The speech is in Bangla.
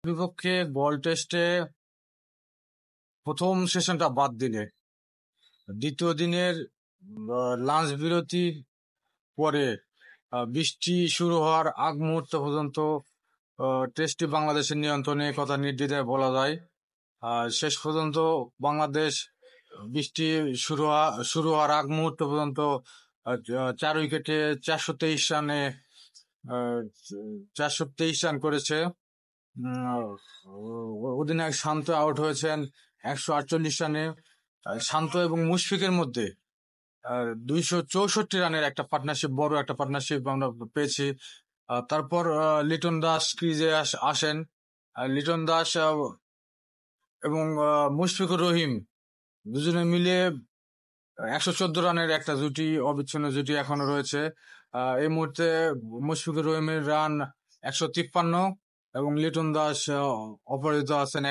বিপক্ষে বল টেস্টে প্রথম সেশনটা বাদ দিলে দ্বিতীয় দিনের লাঞ্চ বিরতির পরে বৃষ্টি শুরু হওয়ার আগ মুহূর্ত পর্যন্ত টেস্টটি বাংলাদেশের নিয়ন্ত্রণে কথা নির্দ্বিধায় বলা যায়। শেষ পর্যন্ত বাংলাদেশ বৃষ্টি শুরু হওয়ার আগ মুহূর্ত পর্যন্ত 4 উইকেটে 423 রান করেছে। অধিনায়ক শান্ত আউট হয়েছেন 148 রানে। শান্ত এবং মুশফিকের মধ্যে 264 রানের একটা পার্টনারশিপ, বড় একটা পার্টনারশিপ আমরা পেয়েছি। তারপর লিটন দাস ক্রিজে আসেন। লিটন দাস এবং মুশফিকুর রহিম দুজনে মিলে 114 রানের একটা জুটি, অবিচ্ছিন্ন জুটি এখনো রয়েছে। এই মুহূর্তে মুশফিকুর রহিমের রান 153 এবং লিটন দাস অপরাজিত আছেন